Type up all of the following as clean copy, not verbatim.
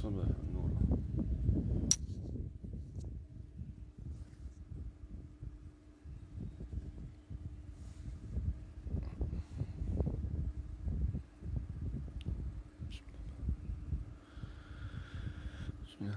صبح النور. بسم الله.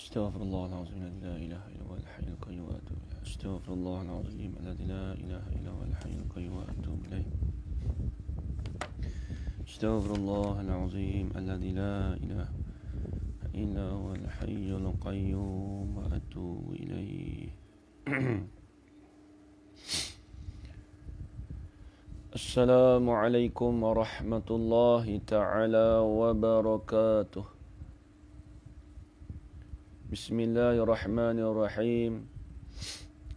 استغفر الله العظيم الذي لا إله إلا هو الحي القيوم وأتوب إليه. استغفر الله العظيم الذي لا إله إلا هو الحي القيوم وأتوب إليه. استغفر الله العظيم الذي لا إله إلا هو الحي القيوم وأتوب إليه. السلام عليكم ورحمة الله تعالى وبركاته. بسم الله الرحمن الرحيم.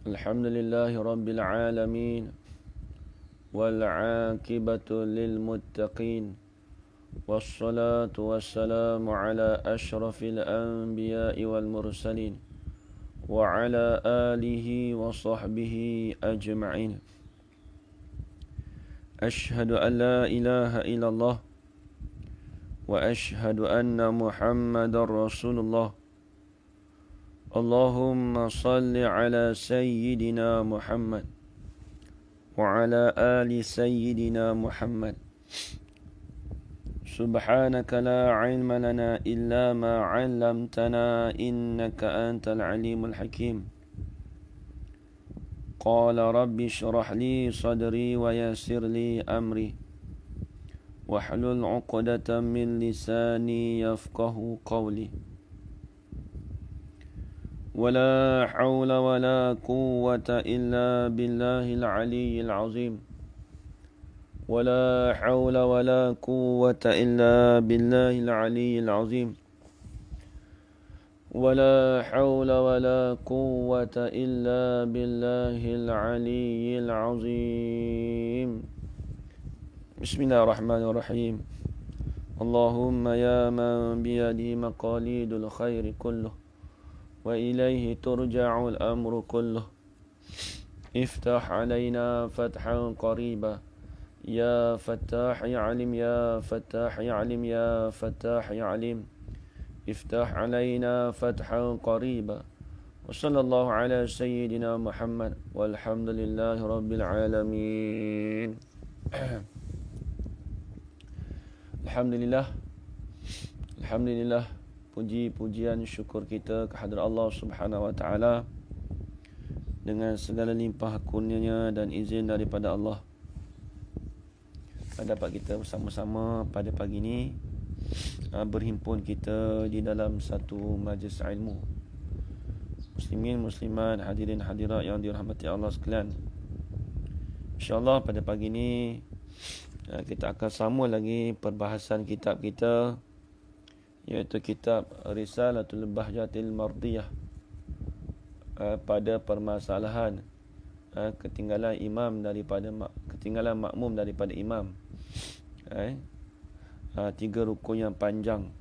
الحمد لله رب العالمين والعاقبة للمتقين والصلاة والسلام على أشرف الأنبياء والمرسلين وعلى آله وصحبه أجمعين. أشهد أن لا إله إلا الله وأشهد أن محمد رسول الله. اللهم صل على سيدنا محمد وعلى آل سيدنا محمد. سبحانك لا علم لنا إلا ما علمتنا إنك أنت العليم الحكيم. قال رب اشرح لي صدري ويسر لي أمري واحلل عقدة من لساني يفقه قولي. ولا حول ولا قوة إلا بالله العلي العظيم. ولا حول ولا قوة إلا بالله العلي العظيم. ولا حول ولا قوة إلا بالله العلي العظيم. بسم الله الرحمن الرحيم. اللهم يا من بيده مقاليد الخير كله وإليه ترجع الأمر كله افتح علينا فتحا قريبا يا فتاح يعلم يا فتاح يعلم يا فتاح يعلم افتح علينا فتحا قريبا. وصلى الله على سيدنا محمد والحمد لله رب العالمين. Alhamdulillah. Alhamdulillah. Puji-pujian syukur kita kehadrat Allah Subhanahu wa taala dengan segala limpah kurnianya dan izin daripada Allah. Dapat kita bersama-sama pada pagi ini berhimpun kita di dalam satu majlis ilmu. Muslimin, muslimat, hadirin hadirat yang dirahmati Allah sekalian. InsyaAllah pada pagi ini kita akan sambung lagi perbahasan kitab kita, iaitu kitab Risalatul Bahjatil Mardiyah, pada permasalahan ketinggalan makmum daripada imam. Tiga rukun yang panjang.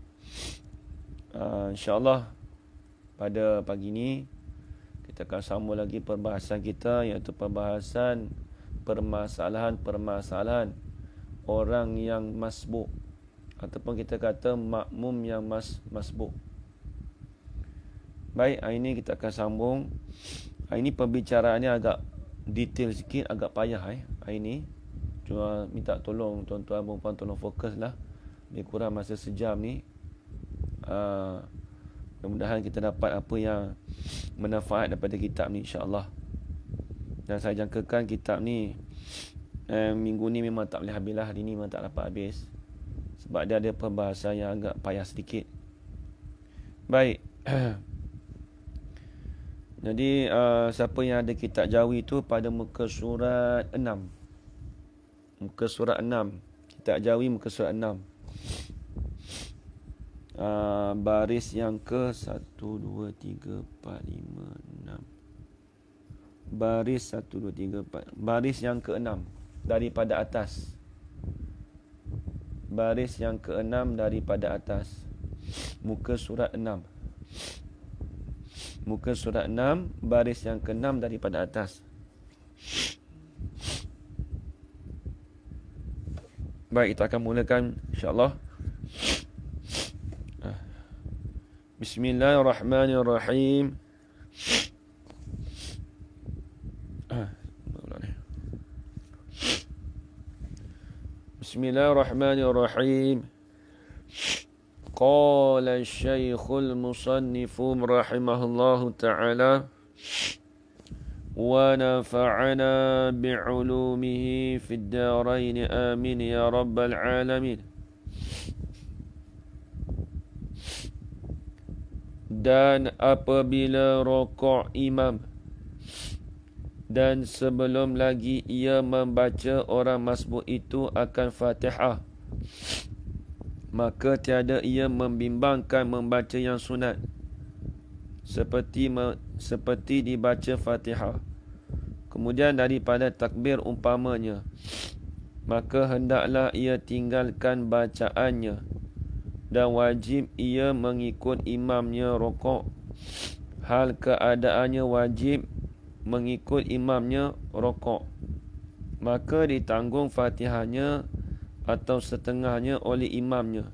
InsyaAllah pada pagi ini kita akan sambung lagi perbahasan kita, iaitu perbahasan permasalahan orang yang masbuk, ataupun kita kata makmum yang masbuk. Baik, hari ini kita akan sambung. Hari ini pembicaraannya agak detail sikit, agak payah hari ini. Cuma minta tolong tuan-tuan dan puan-puan, tolong fokuslah. Lebih kurang masa sejam ni. Mudah-mudahan kita dapat apa yang bermanfaat daripada kitab ni, insya-Allah. Dan saya jangkakan kitab ni minggu ni memang tak boleh habis lah. Hari ni memang tak dapat habis, sebab dia ada perbahasan yang agak payah sedikit. Baik. Jadi siapa yang ada kitab Jawi tu pada muka surat 6. Muka surat 6. Kitab Jawi muka surat 6. Baris yang ke 1, 2, 3, 4, 5, 6. Baris 1, 2, 3, 4. Baris yang ke-6 daripada atas. Baris yang ke-6 daripada atas. Muka surat 6. Muka surat 6, baris yang ke-6 daripada atas. Baik, kita akan mulakan insya-Allah. Bismillahirrahmanirrahim. Bismillahirrahmanirrahim. Qala Syekhul Musannif rahimahullahu ta'ala wa nafa'ana bi'ulumihi fid darain amin ya rabbal alamin. Dan apabila rokok imam dan sebelum lagi ia membaca orang masbuk itu akan Fatihah, maka tiada ia membimbangkan membaca yang sunat seperti dibaca Fatihah. Kemudian daripada takbir umpamanya, maka hendaklah ia tinggalkan bacaannya dan wajib ia mengikut imamnya rokok. Hal keadaannya wajib mengikut imamnya rokok, maka ditanggung Fatihahnya atau setengahnya oleh imamnya.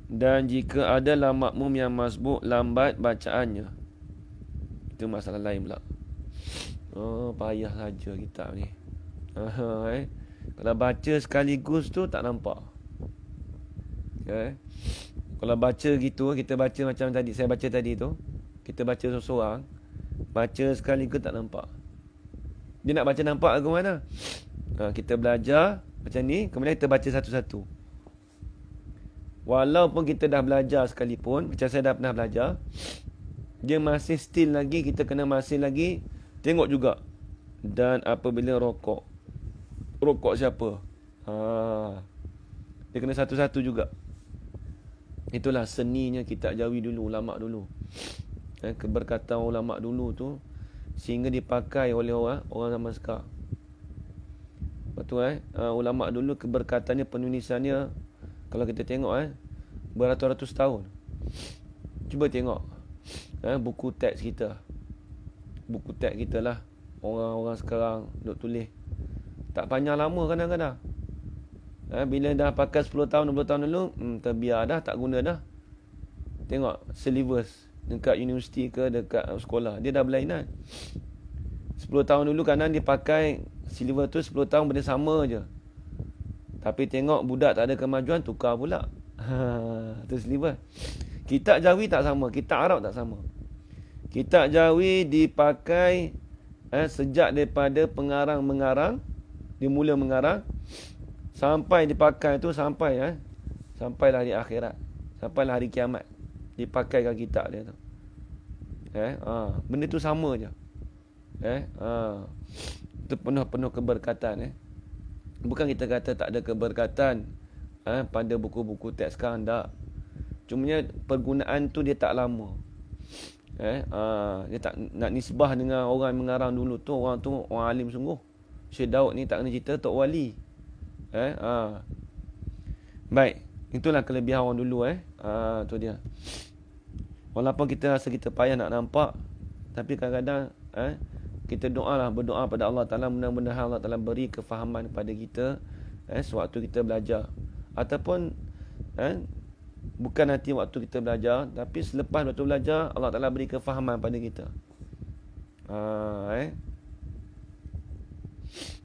Dan jika adalah makmum yang masbuk lambat bacaannya, itu masalah lain pula. Oh, payah saja kitab ni. Kalau baca sekaligus tu tak nampak. Kalau baca gitu, kita baca macam tadi, saya baca tadi tu, kita baca seorang-seorang, baca sekaligus tak nampak. Dia nak baca nampak ke mana? Kita belajar macam ni, kemudian kita baca satu-satu. Walaupun kita dah belajar sekalipun, macam saya dah pernah belajar, dia masih still lagi, kita kena masih lagi tengok juga. Dan apabila rokok siapa? Dia kena satu-satu juga. Itulah seninya kitab Jawi dulu, ulama dulu. Keberkatan ulama dulu tu sehingga dipakai oleh orang zaman sekarang. Betul ulama dulu keberkatannya, penulisannya, kalau kita tengok beratus-ratus tahun. Cuba tengok buku teks kita. Buku teks kita lah. Orang-orang sekarang duk tulis tak panjang lama kadang-kadang. Bila dah pakai 10 tahun, 20 tahun dulu, terbiar dah, tak guna dah. Tengok syllabus dekat universiti ke dekat sekolah, dia dah berlainan. 10 tahun dulu kadang dia pakai syllabus tu 10 tahun benda sama je. Tapi tengok budak tak ada kemajuan, tukar pula. Tu syllabus. Kitab Jawi tak sama, kitab Arab tak sama. Kitab Jawi dipakai sejak daripada pengarang-mengarang, dia mula mengarang sampai dipakai tu sampailah di akhirat, sampailah hari kiamat dipakaikan kitab dia tu. Benda tu sama je. Itu penuh keberkatan. Bukan kita kata tak ada keberkatan pada buku-buku teks sekarang, tak. Cumanya pergunaan tu dia tak lama. Dia tak nak nisbah dengan orang mengarang dulu tu. Orang tu orang alim sungguh. Syekh Daud ni tak kena cerita Tok Wali. Baik, itulah kelebihan orang dulu. Tu dia. Walaupun kita rasa kita payah nak nampak, tapi kadang-kadang kita berdoa pada Allah Ta'ala, mudah-mudahan Allah Ta'ala beri kefahaman kepada kita sewaktu kita belajar. Ataupun bukan nanti waktu kita belajar, tapi selepas waktu belajar Allah Ta'ala beri kefahaman pada kita.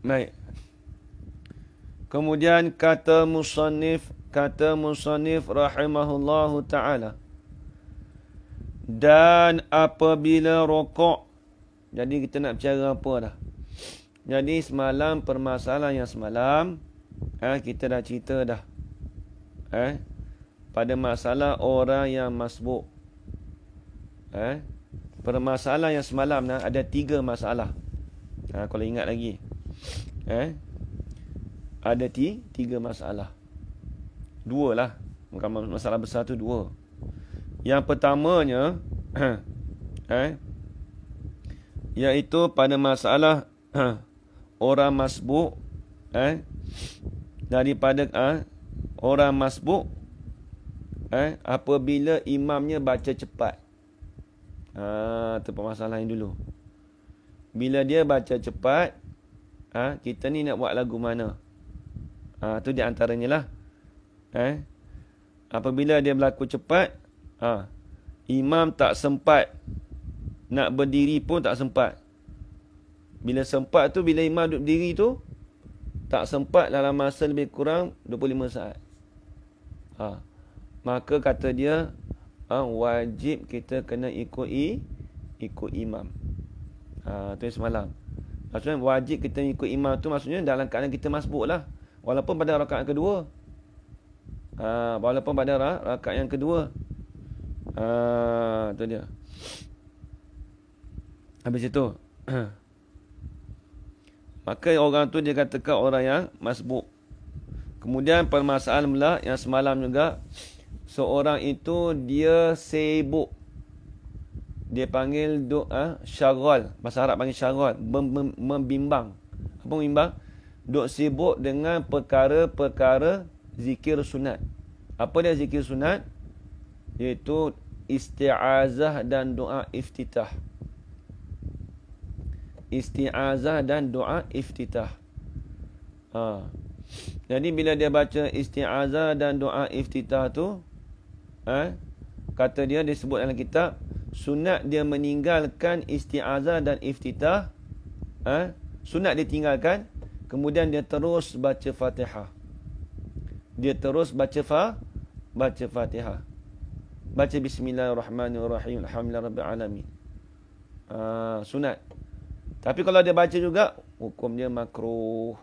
Baik. Kemudian kata musannif rahimahullahu ta'ala, dan apabila rokok. Jadi kita nak bicara apa dah? Jadi semalam, permasalahan yang semalam kita dah cerita dah. Pada masalah orang yang masbuk. Permasalahan yang semalam ada 3 masalah. Kalau ingat lagi. Ada 3 masalah. 2 lah. Masalah besar tu 2. Yang pertamanya iaitu pada masalah orang masbuk, daripada orang masbuk apabila imamnya baca cepat. Tu permasalahan dulu. Bila dia baca cepat, kita ni nak buat lagu mana? Tu di antaranya lah. Apabila dia berlaku cepat, imam tak sempat nak berdiri pun tak sempat. Bila sempat tu, bila imam duduk berdiri tu, tak sempat dalam masa lebih kurang 25 saat. Maka kata dia, wajib kita kena ikut imam. Tu yang semalam. Maksudnya wajib kita ikut imam tu maksudnya dalam keadaan kita masbuk lah. Walaupun pada rakaat kedua. Walaupun pada rakaat yang kedua. Tu dia. Habis itu. Maka orang tu dia katakan orang yang masbuk. Kemudian permasalahan pula yang semalam juga. Seorang itu dia sibuk. Dia panggil syarol. Bahasa Arab panggil syarol. Membimbang. Apa membimbang? Duk sibuk dengan perkara-perkara zikir sunat. Apa dia zikir sunat? Iaitu isti'azah dan doa iftitah. Isti'azah dan doa iftitah. Jadi bila dia baca isti'azah dan doa iftitah tu, kata dia disebut dalam kitab, sunat dia meninggalkan isti'azah dan iftitah. Sunat dia tinggalkan, kemudian dia terus baca Fatihah. Dia terus baca Fatihah. Baca bismillahirrahmanirrahim, alhamdulillahirabbil alamin. Sunat. Tapi kalau dia baca juga, hukum dia makruh.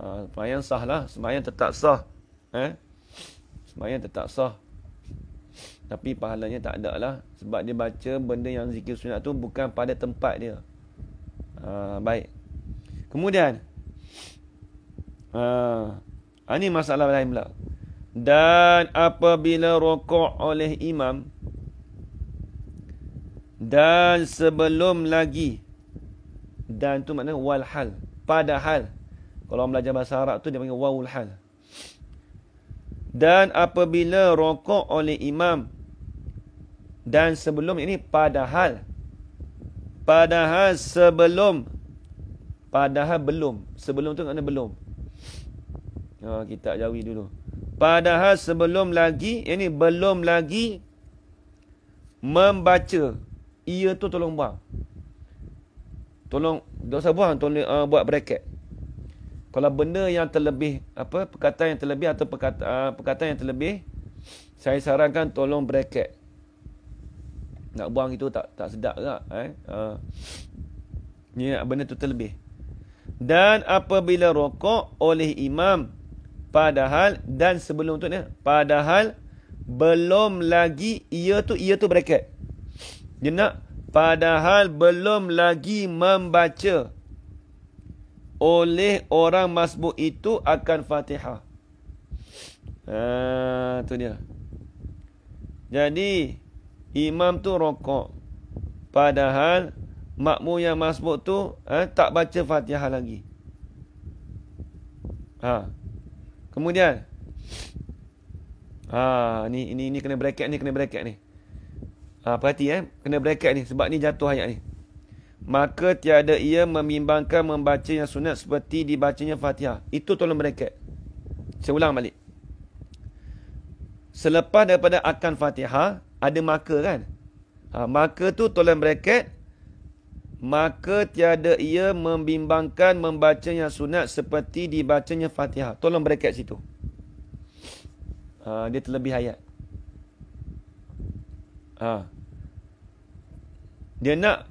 Sembahyang sah lah. Sembahyang tetap sah. Sembahyang tetap sah. Tapi pahalanya tak ada lah. Sebab dia baca benda yang zikir sunat tu bukan pada tempat dia. Baik. Kemudian, ini masalah lain pula. Dan apabila rokok oleh imam, dan sebelum lagi, dan tu maknanya walhal, padahal. Kalau orang belajar bahasa Arab tu dia panggil wawul hal. Dan apabila rokok oleh imam, dan sebelum ini padahal. Padahal sebelum. Padahal belum. Sebelum tu maknanya belum. Kita jawi dulu. Padahal sebelum lagi, ini belum lagi membaca. Ia tu tolong buang. Tolong, dosa buang, tolong buat bracket. Kalau benda yang terlebih, perkataan yang terlebih atau perkataan yang terlebih, saya sarankan tolong bracket. Nak buang itu tak sedap tak? Ni benda tu terlebih. Dan apabila rokok oleh imam, padahal, dan sebelum tu ni, padahal belum lagi, ia tu bracket. Dia nak padahal belum lagi membaca oleh orang masbuk itu akan Fatihah. Tu dia. Jadi imam tu rokok, padahal makmum yang masbuk tu tak baca Fatihah lagi. Kemudian ni kena bracket ni. Perhati kena bracket ni sebab ni jatuh ayat ni. Maka tiada ia membimbangkan membaca yang sunat seperti dibacanya Fatihah. Itu tolong bracket. Saya ulang balik. Selepas daripada akan Fatihah, ada maka kan? Maka tu tolong bracket. Maka tiada ia membimbangkan membaca yang sunat seperti dibacanya Fatihah. Tolong bracket situ. Dia terlebih ayat. Dia nak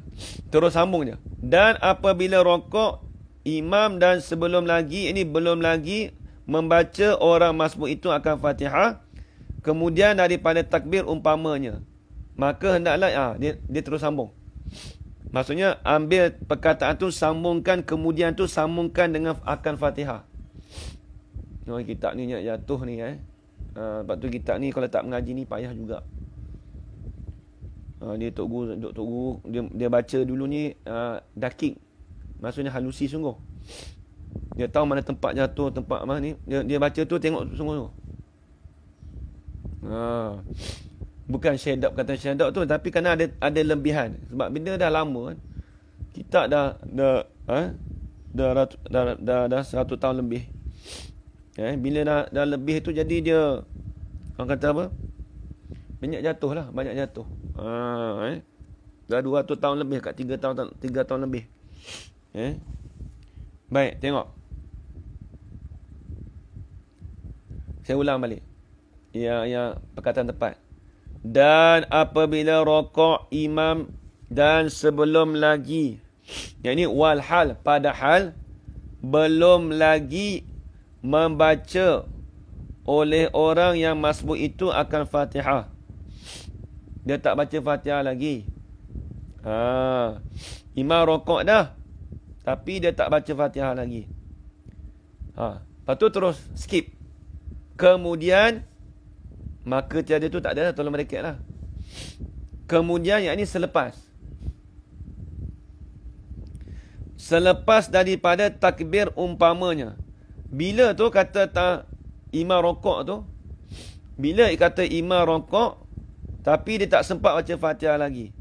terus sambung je. Dan apabila rokok imam dan sebelum lagi, ini belum lagi membaca orang masbuk itu akan Fatihah, kemudian daripada takbir umpamanya, maka hendaklah dia terus sambung. Maksudnya ambil perkataan tu, sambungkan, kemudian tu sambungkan dengan akan Fatihah. Kitab ni jatuh ni sebab tu kitab ni kalau tak mengaji ni payah juga. Dia Tok Guru dia baca dulu ni dakik. Maksudnya halusi sungguh. Dia tahu mana tempat jatuh, tempat mana ni. Dia baca tu tengok sungguh. Bukan syadab kata syadab tu, tapi kerana ada lebihan. Sebab benda dah lama kan. Kita dah 100 tahun lebih. Bila dah lebih tu jadi dia, orang kata apa? Banyak jatuh lah, banyak jatuh. Dah 200 tahun lebih, kat 3 tahun lebih. Baik, tengok. Saya ulang balik. Yang perkataan tepat. Dan apabila rokok imam dan sebelum lagi, yang ini walhal, padahal belum lagi membaca oleh orang yang masbuk itu akan Fatihah. Dia tak baca Fatihah lagi. Imam rokok dah, tapi dia tak baca Fatihah lagi. Lepas tu terus skip. Kemudian maka tiada tu tak ada, tolong mereka lah. Kemudian yang ini selepas daripada takbir umpamanya. Bila tu kata imam rokok tu, bila kata imam rokok tapi dia tak sempat baca Fatihah lagi,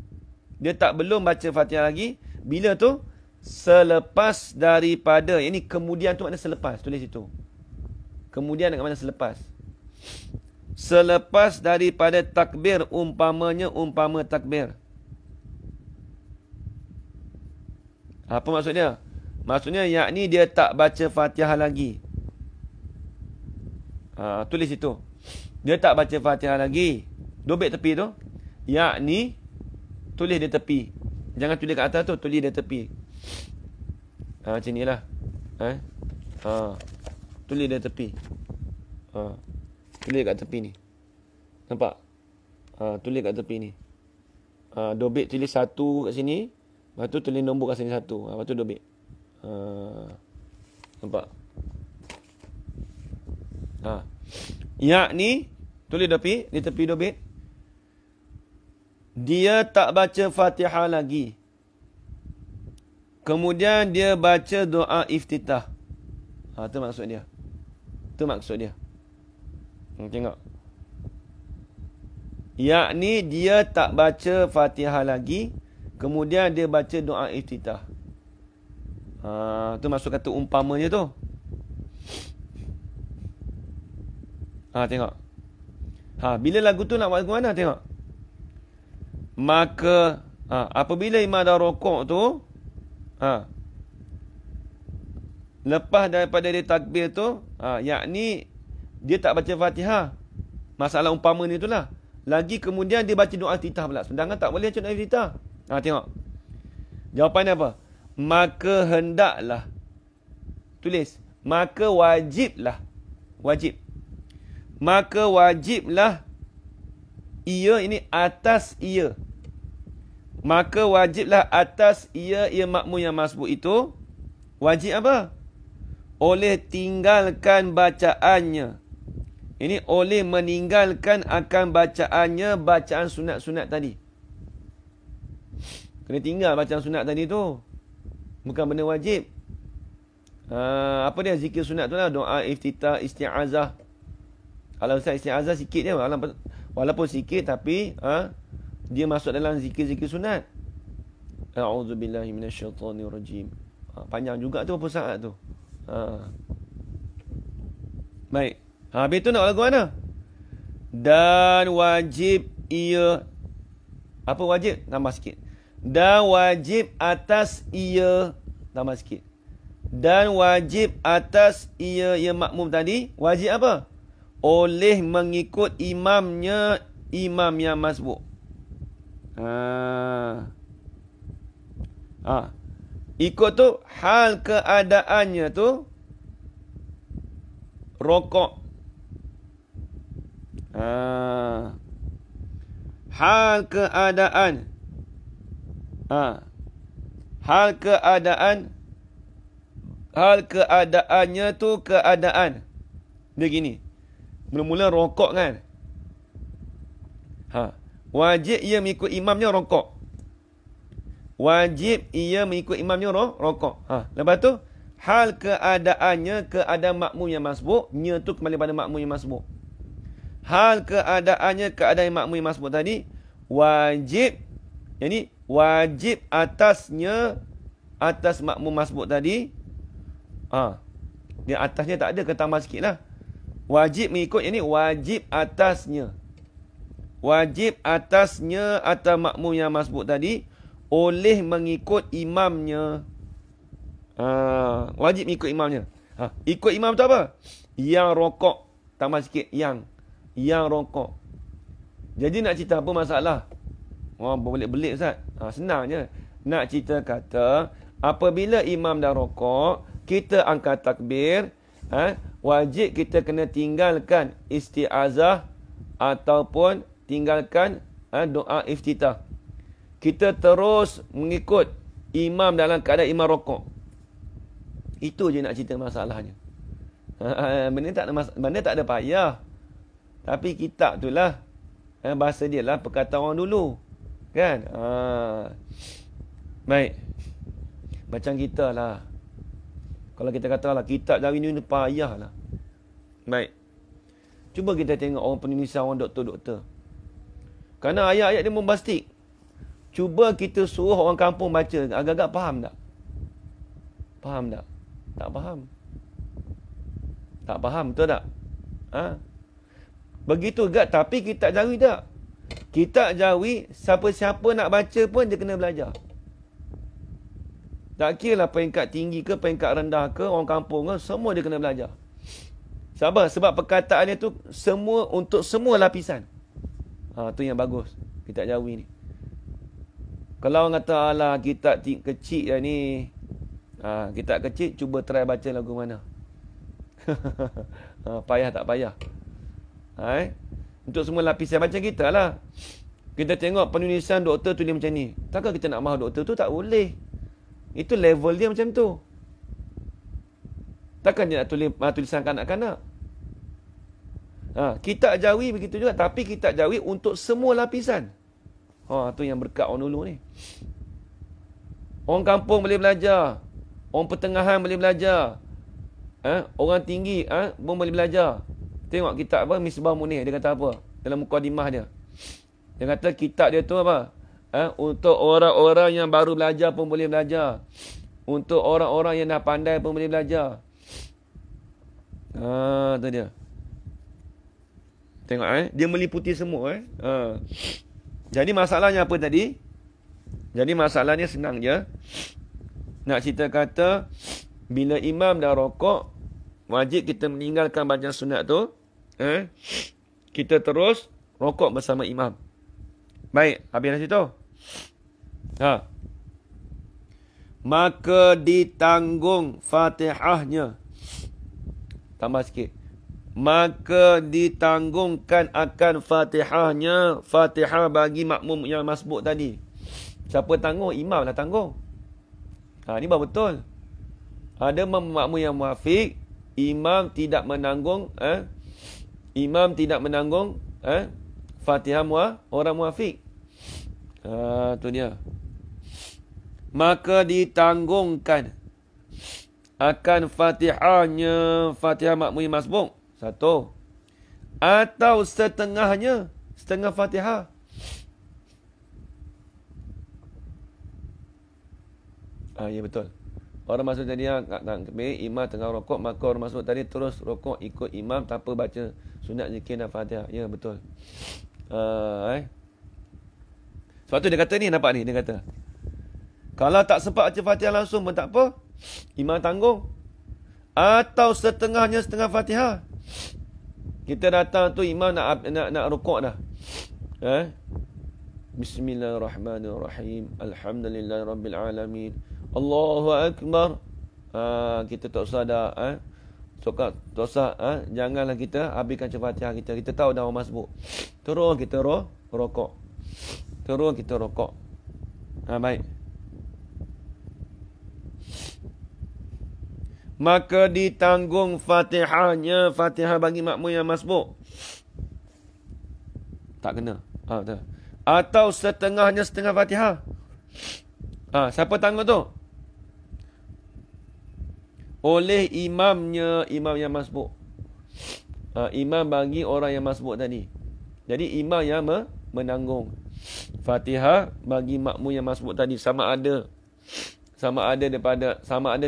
dia belum baca Fatihah lagi, bila tu selepas daripada, ini kemudian tu makna selepas, tulis itu. Kemudian dengan makna selepas. Selepas daripada takbir umpamanya umpama takbir. Apa maksudnya? Maksudnya yakni dia tak baca Fatihah lagi. Tulis itu. Dia tak baca Fatihah lagi. Dobek tepi tu. Yakni tulis di tepi. Jangan tulis kat atas tu, tulis di tepi. Macam inilah. Tulis di tepi. Tulis kat tepi ni. Nampak? Tulis kat tepi ni. Dobek tulis 1 kat sini. Lepas tu tulis nombor kat sini 1. Lepas tu dobek. Nampak? Yakni tulis di tepi dobek. Dia tak baca Fatihah lagi. Kemudian dia baca doa iftitah. Itu maksud dia. Itu maksud dia. Tengok. Yakni dia tak baca Fatihah lagi, kemudian dia baca doa iftitah. Itu maksud kata umpamanya tu. Tengok. Bila lagu tu nak buat lagu mana, tengok. Maka apabila imam dah rokok tu, lepas daripada dia takbir tu, yakni dia tak baca Fatihah. Masalah umpama ni itulah. Lagi kemudian dia baca doa iftitah pula. Sedangkan tak boleh baca doa iftitah. Tengok. Jawapannya apa? Maka hendaklah. Tulis. Maka wajiblah. Wajib. Maka wajiblah. Ia ini atas ia. Maka wajiblah atas ia makmum yang masbuk itu. Wajib apa? Oleh tinggalkan bacaannya. Ini oleh meninggalkan akan bacaannya, bacaan sunat-sunat tadi. Kena tinggal bacaan sunat tadi tu. Bukan benda wajib. Apa dia zikir sunat tu lah? Doa iftitah, isti'azah. Kalau saya isti'azah sikit je. Walaupun sikit tapi dia masuk dalam zikir-zikir sunat. A'udzubillahi minasyaitanirrajim. Panjang juga tu, berapa saat tu. Baik. Habis tu nak lagu mana? Dan wajib ia. Apa wajib? Tambah sikit. Dan wajib atas ia. Tambah sikit. Dan wajib atas ia makmum tadi. Wajib apa? Oleh mengikut imamnya, imam yang masbuk. Ikut tu hal keadaannya tu rokok. Hal keadaan. Hal keadaannya tu keadaan. Dia gini. Mula-mula rokok kan. Wajib ia mengikut imamnya rokok. Wajib ia mengikut imamnya rokok. Lepas tu hal keadaannya keadaan makmum yang masbuk. Nya tu kembali pada makmum yang masbuk. hal keadaannya keadaan makmum yang masbuk tadi wajib, yani wajib atasnya, atas makmum masbuk tadi. Dia atasnya tak ada, ke tambah sikit lah. Wajib mengikut, yani wajib atasnya. Wajib atasnya atas makmum yang masbuk tadi oleh mengikut imamnya. Wajib mengikut imamnya. Ikut imam tu apa? Yang rokok. Tambah sikit. Yang rokok. Jadi nak cerita apa masalah? Berbelit-belit Ustaz. Senang je. Nak cerita kata, apabila imam dah rokok, kita angkat takbir, wajib kita kena tinggalkan isti'azah ataupun tinggalkan doa iftitah. Kita terus mengikut imam dalam keadaan imam rokok. Itu je nak cerita masalahnya. Benda tak ada payah. Tapi kitab tu lah, bahasa dia lah perkataan orang dulu. Kan? Baik. Macam kita lah. Kalau kita katalah kitab dari ni payah lah. Baik. Cuba kita tengok orang penulisan, orang doktor-doktor. Kerana ayat-ayat dia bombastik. Cuba kita suruh orang kampung baca, agak-agak faham tak? Faham tak? Tak faham. Tak faham, betul tak? Begitu juga, tapi kitab jawi tak? Kitab jawi, siapa-siapa nak baca pun dia kena belajar. Tak kira lah peringkat tinggi ke, peringkat rendah ke, orang kampung ke, semua dia kena belajar. Sebab perkataannya tu semua untuk semua lapisan. Tu yang bagus, kitab jawi ni. Kalau orang kata, alah kitab kecil lah ni. Kitab kecil, cuba try baca lagu mana. Payah tak payah. Untuk semua lapisan macam kita lah. Kita tengok penulisan doktor tulis macam ni. Takkan kita nak mahu doktor tu? Tak boleh. Itu level dia macam tu. Takkan dia nak tulis tulisan kanak-kanak. Kitab jawi begitu juga. Tapi kitab jawi untuk semua lapisan. Tu yang berkat orang dulu ni. Orang kampung boleh belajar. Orang pertengahan boleh belajar. Orang tinggi pun boleh belajar. Tengok kitab apa? Misbah Munir. Dia kata apa? Dalam mukadimah dia. Dia kata kitab dia tu apa? Untuk orang-orang yang baru belajar pun boleh belajar. Untuk orang-orang yang dah pandai pun boleh belajar. Tu dia. Tengok dia meliputi semua Jadi masalahnya apa tadi? Jadi masalahnya senang je. Nak cerita kata, bila imam dah rokok, wajib kita meninggalkan bacaan sunat tu. Kita terus rokok bersama imam. Baik, habis dah situ. Maka ditanggung Fatihahnya. Tambah sikit. Maka ditanggungkan akan Fatihahnya. Fatihah bagi makmum yang masbuk tadi. Siapa tanggung? Imam lah tanggung. Ni baru betul. Ada makmum yang muafiq, imam tidak menanggung imam tidak menanggung Fatihah orang muafiq. Tu dia. Maka ditanggungkan akan Fatihahnya, Fatihah makmum yang masbuk. Satu. Atau setengahnya, setengah Fatihah. Ya betul. Orang masuk tadi imam tengah rokok, maka orang masuk tadi terus rokok ikut imam tanpa baca sunat zikir dan Fatihah. Ya betul. Sebab tu dia kata ni, nampak ni dia kata. Kalau tak sempat baca Fatihah langsung pun tak apa. Imam tanggung. Atau setengahnya setengah Fatihah. Kita datang tu imam nak rokok dah. Bismillahirrahmanirrahim. Alhamdulillahirabbil alamin. Allahu akbar. Kita tak usah dah tak usah janganlah kita habiskan Fatihah kita. Kita tahu dah orang masbuk. Terus kita rokok. Terus kita rokok. Baik. Maka ditanggung Fatihahnya, Fatihah bagi makmum yang masbuk. Tak kena. Atau setengahnya setengah Fatihah. Siapa tanggung tu? Oleh imamnya, imam yang masbuk. Imam bagi orang yang masbuk tadi. Jadi imam yang menanggung. Fatihah bagi makmum yang masbuk tadi. Sama ada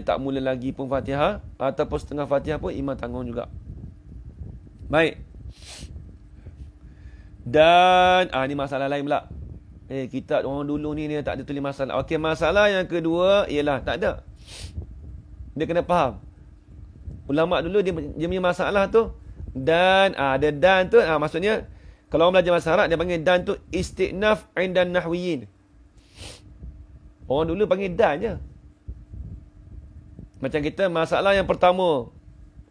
tak mula lagi pun Fatihah ataupun setengah Fatihah pun imam tanggung juga. Baik. Dan ni masalah lain pula. Kita orang dulu ni dia tak ada tulis masalah. Okey, masalah yang kedua ialah tak ada. Dia kena faham. Ulama dulu dia punya masalah tu dan ada dan tu maksudnya kalau orang belajar bahasa Arab dia panggil dan tu istinaf indan nahwiyin. Orang dulu panggil dan je. Macam kita masalah yang pertama.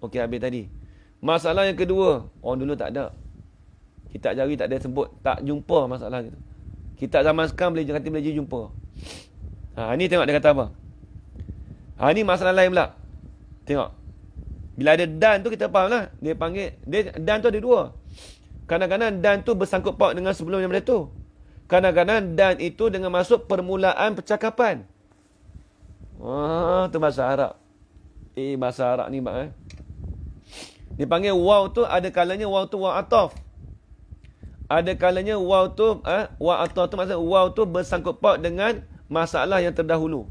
Okey, habis tadi. Masalah yang kedua, orang dulu tak ada. Kitab jari tak ada sebut, tak jumpa masalah gitu. Kitab zaman sekarang boleh jumpa. Ni tengok dia kata apa. Ni masalah lain pula. Tengok. Bila ada dan tu kita faham lah. Dia panggil, dan tu ada dua. Kadang-kadang dan tu bersangkut paut dengan sebelum daripada tu. Kadang-kadang dan itu dengan masuk permulaan percakapan. Tu bahasa Arab. Bahasa Arab ni Dia panggil waw tu ada kalanya waw tu waw ataf. Ada kalanya waw tu waw ataf tu maksud waw tu bersangkut paut dengan masalah yang terdahulu.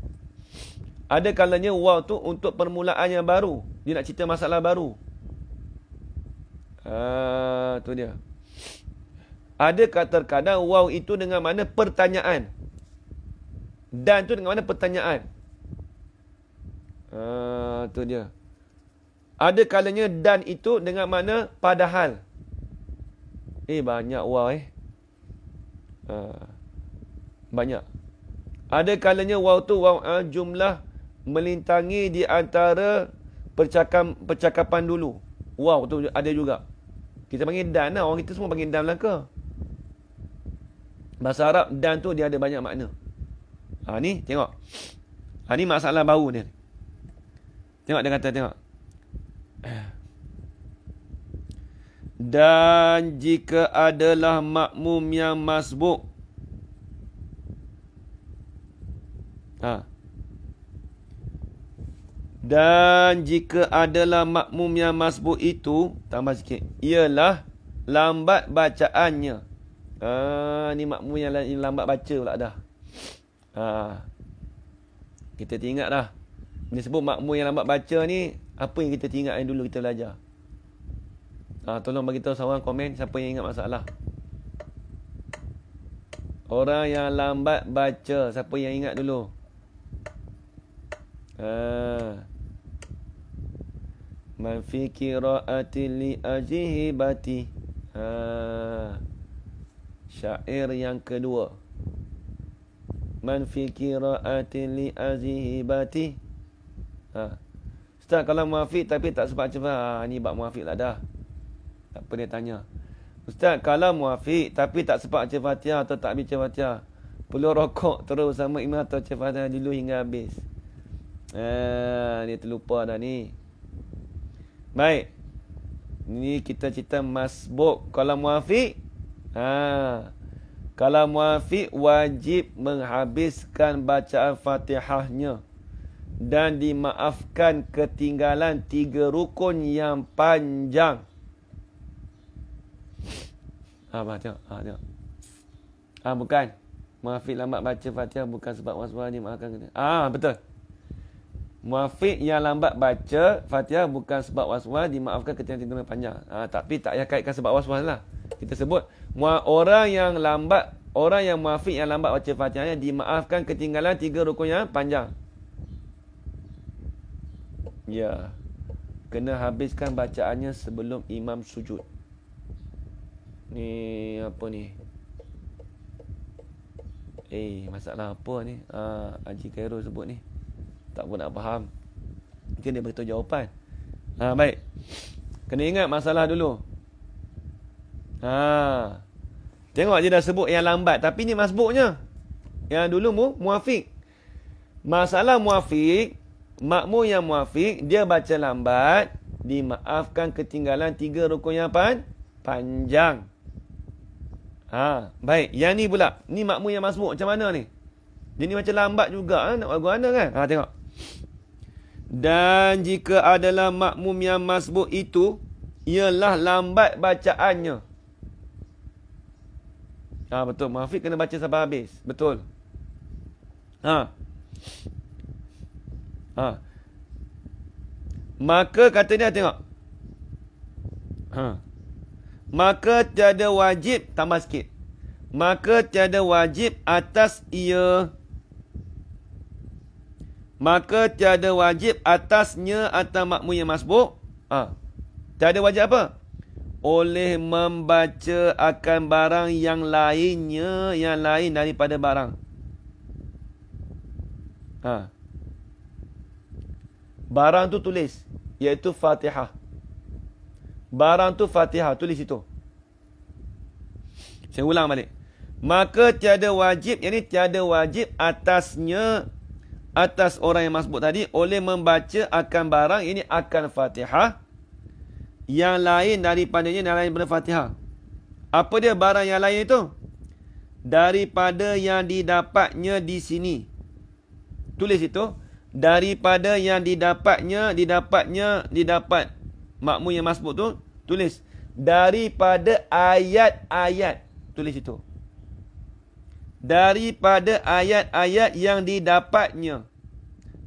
Ada kalanya waw tu untuk permulaan yang baru. Dia nak cerita masalah baru. Tu dia. Ada terkadang waw itu dengan mana pertanyaan. Dan tu dengan mana pertanyaan. Tu dia. Ada kalanya dan itu dengan mana padahal. Banyak waw banyak. Ada kalanya waw tu waw jumlah melintangi di antara percakapan dulu. Waw tu ada juga. Kita panggil dan lah. Orang kita semua panggil dan Melaka. Bahasa Arab dan tu dia ada banyak makna. Ni tengok. Ni masalah baru dia. Tengok dia kata, tengok. Dan jika adalah makmum yang masbuk. Dan jika adalah makmum yang masbuk itu, tambah sikit, ialah lambat bacaannya. Ni makmum yang lambat baca pula dah. Kita teringat dah. Bila sebut makmum yang lambat baca ni, apa yang kita teringat yang dulu kita belajar? Tolong bagi tahu seorang komen siapa yang ingat masalah. Orang yang lambat baca, siapa yang ingat dulu? Man fi qira'ati li ajhibati. Syair yang kedua. Man fi qira'ati li ajhibati. Ustaz, kalau muafiq tapi tak sebab cepat. Ni bab muafiq lah dah. Tak apa dia tanya. Ustaz, kalau muafiq tapi tak sebab Fatihah atau tak baca Fatihah, perlu rokok terus sama imam atau Fatihah dulu hingga habis. Dia terlupa dah ni. Baik. Ni kita cerita masbuk. Kalau muafiq, kalau muafiq wajib menghabiskan bacaan Fatihahnya dan dimaafkan ketinggalan 3 rukun yang panjang. Tengok. Bukan. Muafiq lambat baca Fatihah bukan sebab was-was dimaafkan. Betul. Muafiq yang lambat baca Fatihah bukan sebab was-was dimaafkan ketinggalan panjang. Tapi tak payah kaitkan sebab was-was lah. Kita sebut orang yang muafiq yang lambat baca Fatihahnya dimaafkan ketinggalan 3 rukun yang panjang. Ya. Kena habiskan bacaannya sebelum imam sujud. Ni apa ni? Masalah apa ni? Haji Khairul sebut ni. Tak pun nak faham. Mungkin dia beritahu jawapan. Baik. Kena ingat masalah dulu. Tengok dia dah sebut yang lambat. Tapi ni masbuknya. Yang dulu muafiq. Masalah muafiq. Makmum yang muafiq, dia baca lambat, dimaafkan ketinggalan 3 rukun yang panjang. Baik. Yang ni pula. Ni makmum yang masbuk. Macam mana ni? Dia ni macam lambat juga. Nak guna kan? Tengok. Dan jika adalah makmum yang masbuk itu, ialah lambat bacaannya. Betul. Muafiq kena baca sampai habis. Betul. Maka kata dia, tengok. Maka tiada wajib, tambah sikit. Maka tiada wajib atas ia. Maka tiada wajib atasnya atas makmum yang masbuk. Tiada wajib apa? Oleh membaca akan barang yang lainnya, yang lain daripada barang. Barang tu tulis, iaitu Fatihah. Barang tu Fatihah, tulis itu. Saya ulang balik. Maka tiada wajib, yakni tiada wajib atasnya, atas orang yang masbuk tadi, oleh membaca akan barang, ini akan Fatihah, yang lain daripadanya, yang lain daripada Fatihah. Apa dia barang yang lain itu? Daripada yang didapatnya di sini. Tulis itu. Daripada yang didapat makmum yang masbuk tu, tulis. Daripada ayat-ayat. Tulis itu. Daripada ayat-ayat yang didapatnya.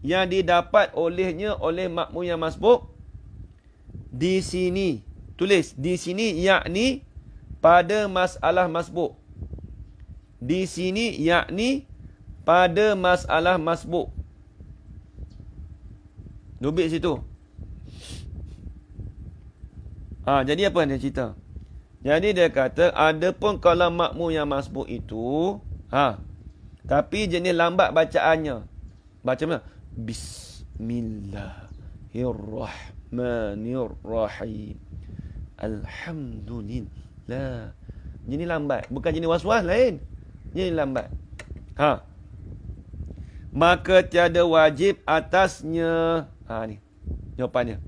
Yang didapat olehnya, oleh makmum yang masbuk. Di sini. Tulis. Di sini, yakni pada masalah masbuk. Di sini, yakni pada masalah masbuk. Dubik situ. Jadi apa dia cerita? Jadi dia kata, adapun kalau makmum yang masbuk itu, tapi jenis lambat bacaannya. Baca mana? Bismillahirrahmanirrahim. Alhamdulillah. Jenis lambat. Bukan jenis was-was lain. Jenis lambat. Maka tiada wajib atasnya. Ni jawapannya.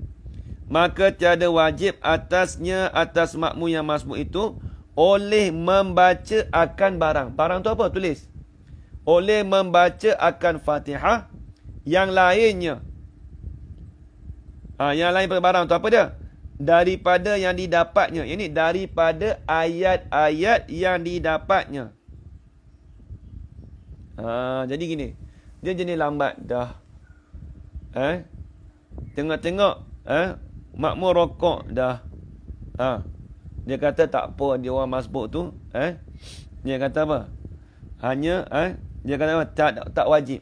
Maka tiada wajib atasnya, atas makmum yang masbuk itu, oleh membaca akan barang. Barang tu apa? Tulis. Oleh membaca akan Fatihah, yang lainnya. Yang lain pada barang tu apa dia? Daripada yang didapatnya. Ini daripada ayat-ayat yang didapatnya. Jadi gini. Dia jenis lambat dah. Tengok-tengok makmum rokok dah. Dia kata tak apa, dia orang masbuk tu, dia kata apa? Hanya dia kata apa? Tak wajib.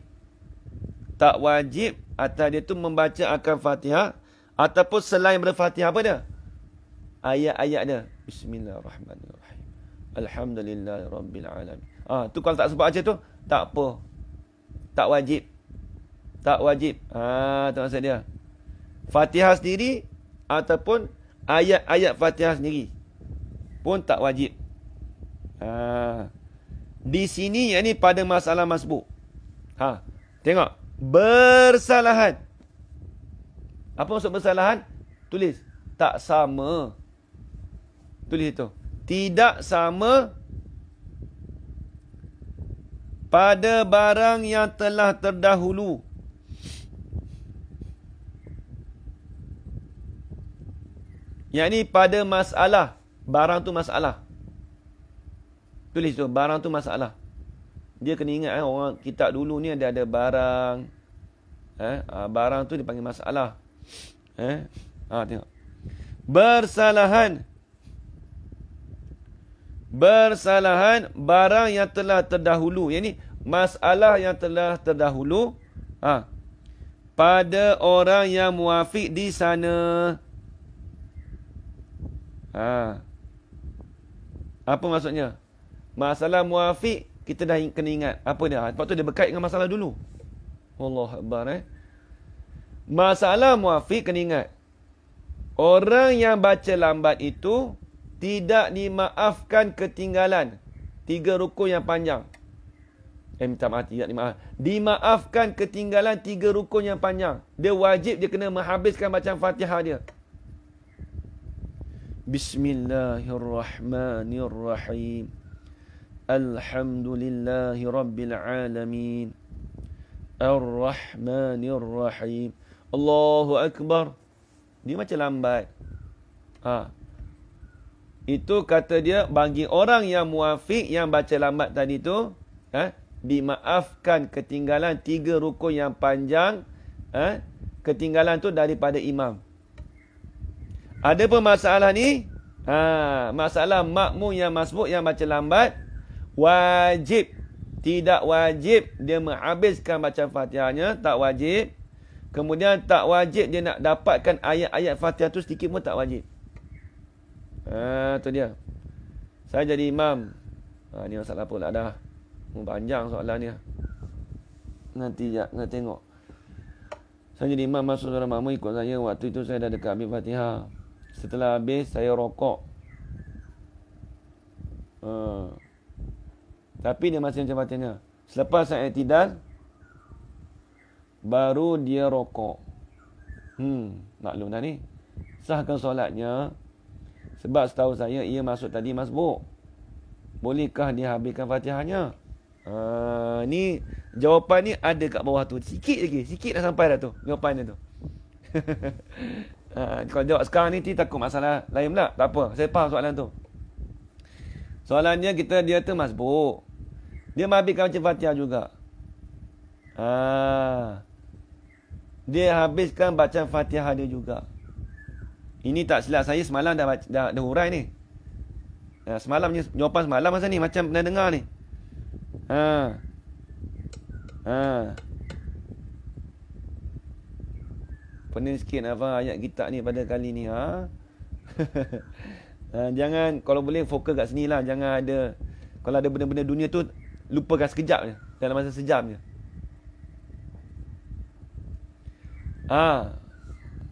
Tak wajib atas dia tu membaca akan Fatihah, ataupun selain daripada Fatihah apa dia? Ayat-ayat dia. Bismillahirrahmanirrahim. Alhamdulillahirabbil alamin. Tu kalau tak sebab baca tu, tak apa. Tak wajib. Tak wajib. Tu maksud dia. Fatihah sendiri ataupun ayat-ayat Fatihah sendiri pun tak wajib. Di sini yang ni pada masalah masbuk. Tengok. Bersalahan. Apa maksud bersalahan? Tulis. Tak sama. Tulis itu. Tidak sama pada barang yang telah terdahulu. Yang ni pada masalah. Barang tu masalah. Tulis tu. Barang tu masalah. Dia kena ingat orang kitab dulu ni ada barang. Barang tu dipanggil masalah. Tengok. Bersalahan. Bersalahan barang yang telah terdahulu. Yang ni masalah yang telah terdahulu. Pada orang yang muafiq di sana. Apa maksudnya? Masalah muafiq kita dah kena ingat. Apa dia? Sebab tu dia berkait dengan masalah dulu. Allahu Akbar. Masalah muafiq kena ingat. Orang yang baca lambat itu tidak dimaafkan ketinggalan 3 rukun yang panjang. Minta maaf, tidak dimaaf. Dimaafkan ketinggalan 3 rukun yang panjang. Dia wajib, dia kena menghabiskan bacaan Fatihah dia. Bismillahirrahmanirrahim. Alhamdulillahi rabbil alamin. Ar-Rahmanirrahim. Allahu Akbar. Dia macam lambat. Itu kata dia bagi orang yang muafiq yang baca lambat tadi tu, dimaafkan ketinggalan 3 rukun yang panjang, ketinggalan tu daripada imam. Ada pun masalah ni, masalah makmum yang masbuk yang baca lambat, wajib, tidak wajib dia menghabiskan baca Fatihahnya, tak wajib. Kemudian tak wajib dia nak dapatkan ayat-ayat Fatihah tu sedikit pun tak wajib. Tu dia. Saya jadi imam. Ni masalah pula dah. Panjang soalan ni. Nanti nak tengok. Saya jadi imam masuk saudara makmum ikut saya. Waktu itu saya dah dekat habis Fatihah. Setelah habis saya rokok. Tapi dia masih macam Fatihahnya. Selepas saya i'tidal, baru dia rokok. Maklum dah ni. Sahkan solatnya. Sebab setahu saya ia masuk tadi masbuk. Bolehkah dia habiskan Fatihahnya? Ni jawapan ni ada kat bawah tu. Sikit lagi. Sikit dah sampai dah tu. Jawapan dia tu. Kalau jawab sekarang ni takut masalah lain pula. Tak apa. Saya faham soalan tu. Soalannya dia tu masbuk. Dia habiskan baca Fatihah juga. Dia habiskan baca Fatihah dia juga. Ini tak silap saya semalam dah hurai ni. Semalamnya jawapan semalam masa ni macam pernah dengar ni. Pening sikit apa ayat kita ni pada kali ni. Jangan, kalau boleh fokus kat sini lah. Jangan ada, kalau ada benda-benda dunia tu lupakan sekejap je. Dalam masa sejam je.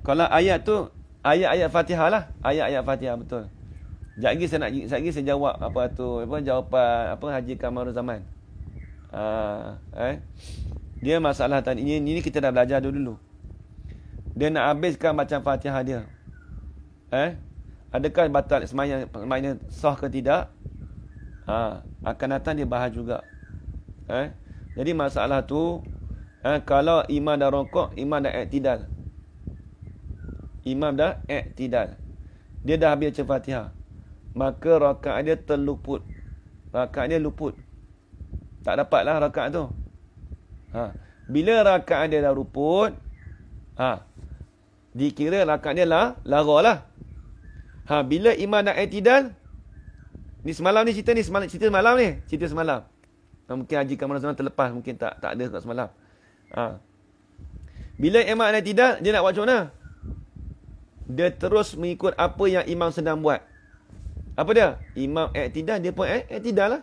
Kalau ayat tu ayat-ayat Fatihah lah. Ayat-ayat Fatihah betul. Sekejap lagi saya jawab jawapan Haji Kamarul Zaman. Dia masalah tadi ini kita dah belajar dulu. Dia nak habiskan bacaan Fatihah dia. Adakah batal sembahyang sah ke tidak? Akan datang dia bahas juga. Jadi masalah tu, kalau imam dah rokok, imam dah i'tidal. Imam dah i'tidal. Dia dah habis baca Fatihah. Maka rakaat dia terluput. Rakaat dia luput. Tak dapatlah rakaat tu. Bila rakaat dia dah luput, dikira rakaat dia lara lah. Bila imam dah i'tidal, ni semalam ni cerita semalam ni. Cerita semalam. Mungkin Haji Kamarul Zaman terlepas, mungkin tak ada kat semalam. Bila imam dah i'tidal, dia nak buat macam mana? Dia terus mengikut apa yang imam sedang buat. Apa dia? Imam i'tidal, dia pun i'tidal lah.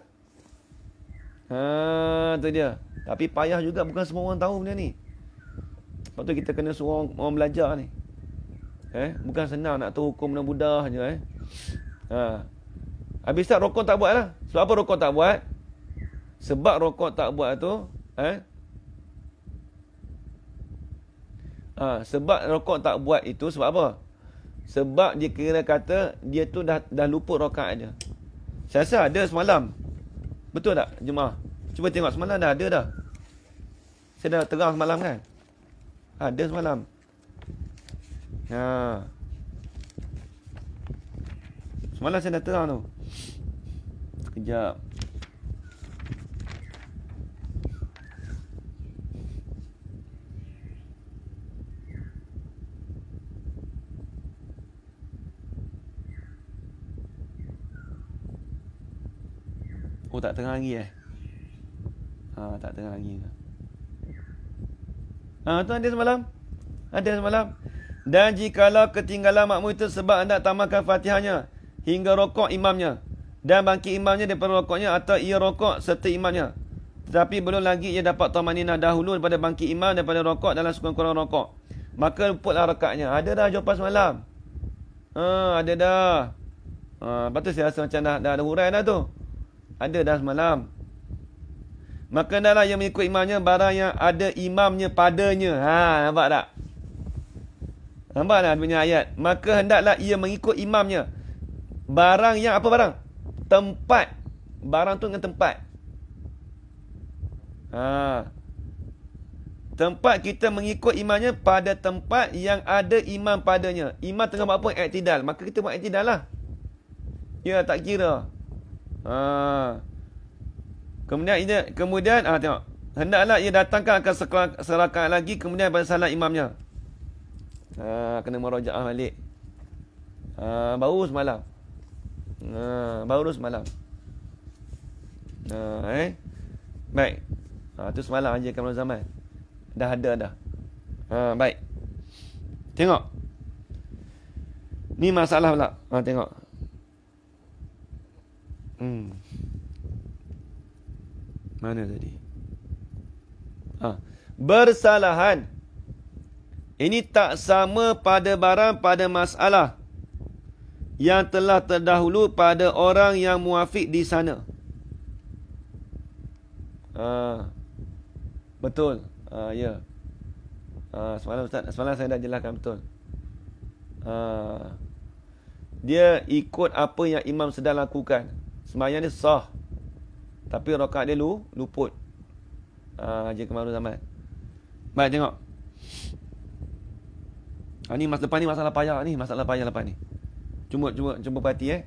Tu dia. Tapi payah juga, bukan semua orang tahu benda ni. Lepas tu kita kena suruh orang belajar ni. Bukan senang nak tahu hukum mudah je. Habis tak rokok tak buat lah. Sebab apa rokok tak buat? Sebab rokok tak buat tu, sebab rokok tak buat itu sebab apa? Sebab dia kira kata dia tu dah luput rakaat dia. Saya rasa ada semalam. Betul tak jemaah? Cuba tengok semalam dah ada dah. Saya dah terang semalam kan? Ada semalam. Semalam saya dah terang tu. Sekejap. Oh, tak terang lagi tak terang lagi. Tu ada semalam. Ada semalam. Dan jikalau ketinggalan makmum itu sebab hendak tamatkan Fatihahnya hingga rokok imamnya dan bangkit imamnya daripada rokoknya, atau ia rokok serta imamnya, tetapi belum lagi ia dapat tamaninah dahulu daripada bangkit imam daripada rokok dalam sekurang-kurang rokok, maka luputlah rakaatnya. Ada dah jawapan semalam. Ada dah. Lepas tu saya rasa macam dah ada hurai dah tu. Ada dah semalam. Maka hendaklah ia mengikut imamnya barang yang ada imamnya padanya. Nampak tak? Nampak tak punya ayat? Maka hendaklah ia mengikut imamnya barang yang apa barang? Tempat. Barang tu dengan tempat. Tempat kita mengikut imamnya pada tempat yang ada imam padanya. Imam tengah buat apa? I'tidal. Maka kita buat i'tidal lah. Ya, tak kira. Kemudian tengok. Hendaklah ia datangkan akan serakaat lagi kemudian pada salat imamnya. Kena merajaah balik. Baru semalam. Baru semalam. Baik. Tu semalam aja Kamal Zaman. Dah ada dah. Baik. Tengok. Ni masalah pula. Tengok. Mana tadi? Bersalahan. Ini tak sama pada barang pada masalah yang telah terdahulu pada orang yang muafiq di sana. Betul. Ya. Semalam saya dah jelaskan betul. Dia ikut apa yang imam sedang lakukan. Sembahyang dia sah. Tapi rakaat dia luput. Haji Kemaru Zaman. Baik, tengok. Ni masa depan ni masalah payah ni. Masalah payah lepas ni. Cuba perhati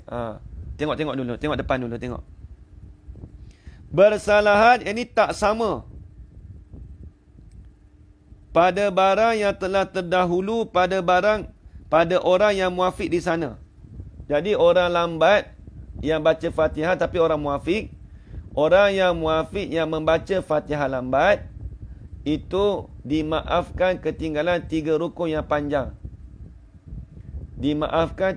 Tengok dulu. Tengok depan dulu. Tengok. Bersalahan ini tak sama pada barang yang telah terdahulu pada orang yang muafiq di sana. Jadi orang lambat yang baca Fatihah tapi orang muafiq. Orang yang muafiq yang membaca Fatihah lambat itu dimaafkan ketinggalan 3 rukun yang panjang. Dimaafkan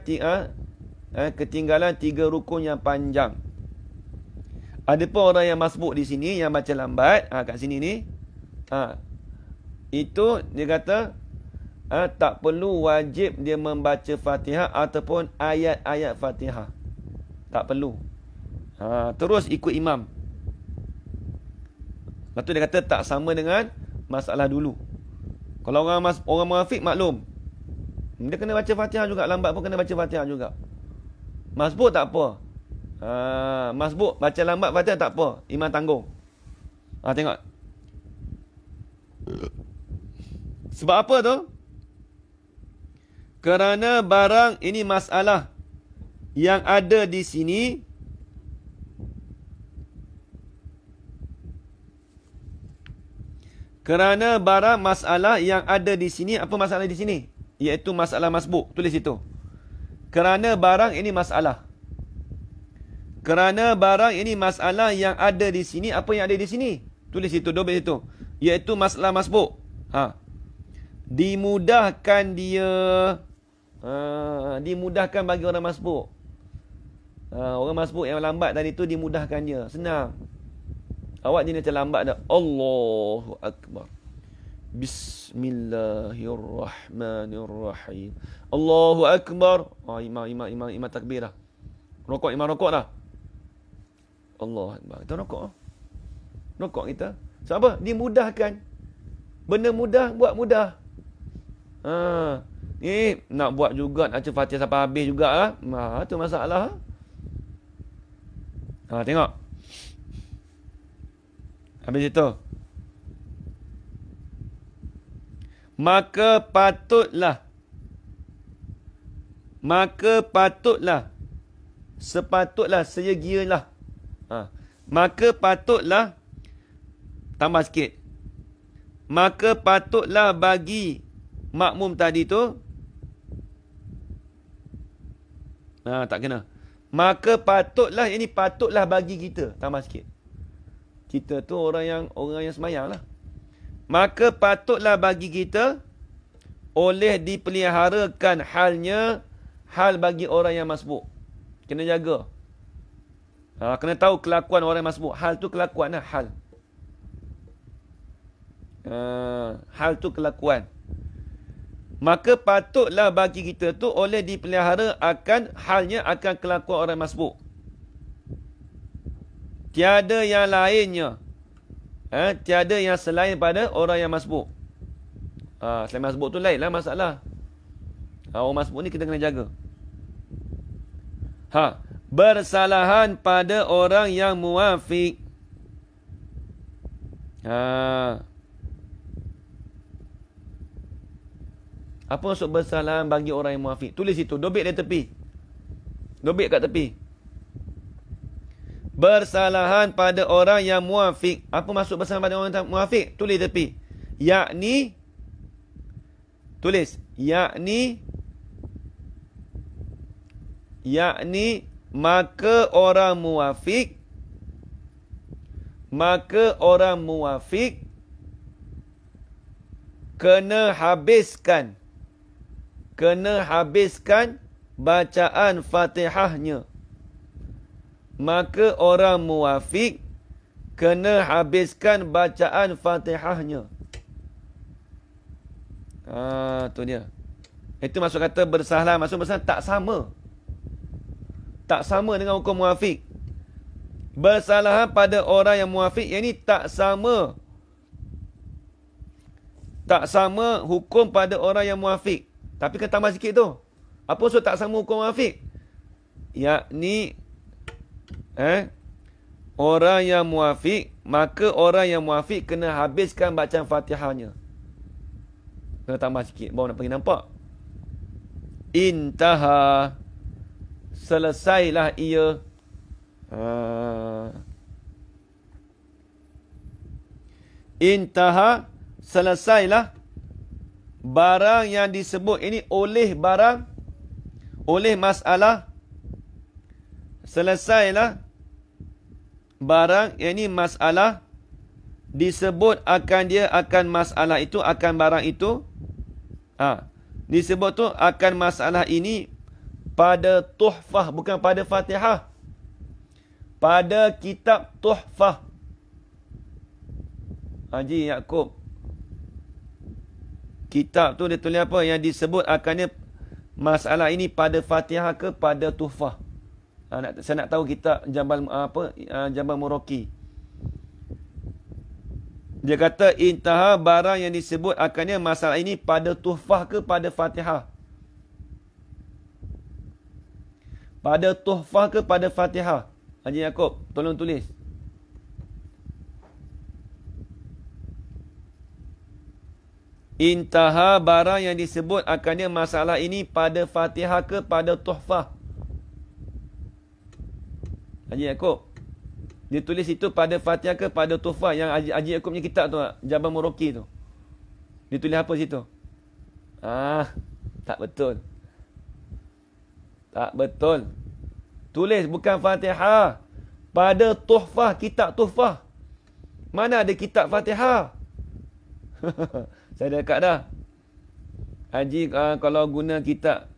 ketinggalan 3 rukun yang panjang. Adapun orang yang masbuk di sini yang baca lambat, kat sini ni, itu dia kata tak perlu wajib dia membaca Fatihah ataupun ayat-ayat Fatihah. Tak perlu. Terus ikut imam. Lepas tu dia kata tak sama dengan masalah dulu. Kalau orang muafiq maklum. Dia kena baca Fatihah juga, lambat pun kena baca Fatihah juga. Masbuk tak apa. Masbuk baca lambat Fatihah tak apa, imam tanggung. Tengok. Sebab apa tu? Kerana barang ini masalah yang ada di sini kerana barang masalah yang ada di sini. Apa masalah di sini? Iaitu masalah masbuk. Tulis itu. Kerana barang ini masalah. Kerana barang ini masalah yang ada di sini. Apa yang ada di sini? Tulis itu, dobel itu. Iaitu masalah masbuk. Dimudahkan dia. Dimudahkan bagi orang masbuk. Orang masbuk yang lambat tadi tu dimudahkan dia. Senang. Awak jenis macam lambat dah. Allahu Akbar. Bismillahirrahmanirrahim. Allahu Akbar. Imam takbir dah. Imam rokok dah. Allah Akbar. Kita rokok. Rokok kita. Sebab apa? Dimudahkan. Benda mudah, buat mudah. Ni nak buat juga, nak baca Fatihah sampai habis juga. Tu masalah. Tengok. Habis itu. Maka patutlah. Sepatutlah, seyegialah. Maka patutlah. Tambah sikit. Maka patutlah bagi makmum tadi tu. Tak kena. Maka patutlah, ini patutlah bagi kita. Tambah sikit. Kita tu orang yang semayang lah. Maka patutlah bagi kita oleh dipeliharakan halnya hal bagi orang yang masbuk. Kena jaga. Kena tahu kelakuan orang yang masbuk. Hal tu kelakuan lah. Hal. Hal tu kelakuan. Maka patutlah bagi kita tu oleh dipelihara akan halnya akan kelakuan orang masbuk. Tiada yang lainnya. Tiada yang selain pada orang yang masbuk. Selain masbuk tu lain lah masalah. Orang masbuk ni kita kena jaga. Bersalahan pada orang yang muafiq. Apa maksud bersalahan bagi orang yang muafiq? Tulis itu. Dobit di tepi. Dobit kat tepi. Bersalahan pada orang yang muafiq. Apa maksud bersalahan pada orang yang muafiq? Tulis di tepi. Yakni. Tulis. Yakni. Maka orang muafiq. Maka orang muafiq. Kena habiskan bacaan Fatihahnya. Maka orang muafiq kena habiskan bacaan Fatihahnya. Tu dia. Itu maksud kata bersalah. Maksud bersalah tak sama. Tak sama dengan hukum muafiq. Bersalahan pada orang yang muafiq, yang ini tak sama. Tak sama hukum pada orang yang muafiq. Tapi kan tambah sikit tu. Apa maksud tak sama hukum muafiq? Yakni orang yang muafiq, maka orang yang muafiq kena habiskan bacaan Fatihahnya. Kena tambah sikit, baru nak pergi nampak. Intaha, selesailah ia. Intaha, selesailah barang yang disebut ini oleh barang, oleh masalah. Selesailah barang, yang ini masalah, disebut akan dia, akan masalah itu, akan barang itu. Disebut tu akan masalah ini pada tuhfah, bukan pada Fatihah. Pada kitab tuhfah. Haji Yaakob. Kitab tu dia tulis apa? Yang disebut akannya masalah ini pada Fatihah ke pada tuhfah. Saya nak tahu kitab Jabal Muraki. Dia kata intaha barang yang disebut akannya masalah ini pada tuhfah ke pada Fatihah. Pada tuhfah ke pada Fatihah. Haji Yaakob, tolong tulis. Intaha barang yang disebut akannya masalah ini pada Fatihah ke pada tuhfah. Haji Yaakob, dia tulis itu pada Fatihah ke pada tuhfah. Yang Haji Yaakob punya kitab tu, Jabal Muraki tu. Dia tulis apa situ? Tak betul. Tak betul. Tulis bukan Fatihah. Pada tuhfah, kitab tuhfah. Mana ada kitab Fatihah? Saya dah dekat dah. Haji kalau guna kitab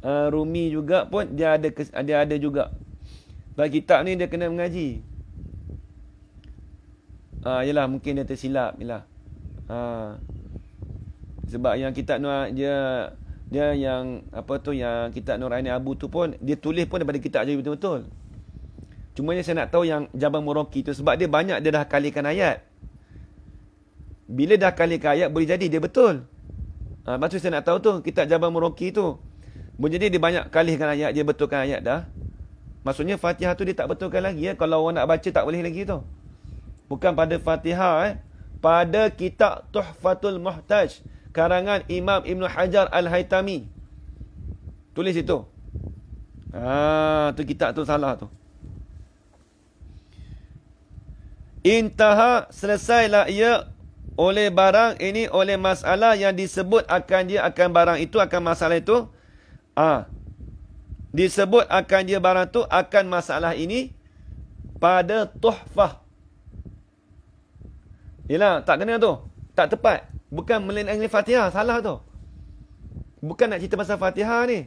Rumi juga pun dia ada juga. Sebab kitab ni dia kena mengaji. Yalah, mungkin dia tersilap. Yalah. Sebab yang kitab dia yang apa tu, yang kitab Nur Aini Abu tu pun dia tulis pun daripada kitab je betul-betul. Cuma saya nak tahu yang Jabal Muraki tu, sebab dia banyak dia dah kalikan ayat. Bila dah kalikan ayat boleh jadi dia betul. Lepas tu saya nak tahu tu kitab Jabal Muraki tu. Boleh jadi dia banyak kalikan ayat, dia betulkan ayat dah. Maksudnya Fatihah tu dia tak betulkan lagi ya. Kalau orang nak baca tak boleh lagi tu. Bukan pada Fatihah pada kitab Tuhfatul Muhtaj karangan Imam Ibn Hajar Al-Haytami. Tulis itu. Tu kitab tu salah tu. Intaha, selesailah ia oleh barang ini, oleh masalah yang disebut akan dia, akan barang itu, akan masalah itu. Disebut akan dia barang tu, akan masalah ini pada tuhfah. Yelah, tak kena tu. Tak tepat. Bukan melainkan Fatihah. Salah tu. Bukan nak cerita pasal Fatihah ni.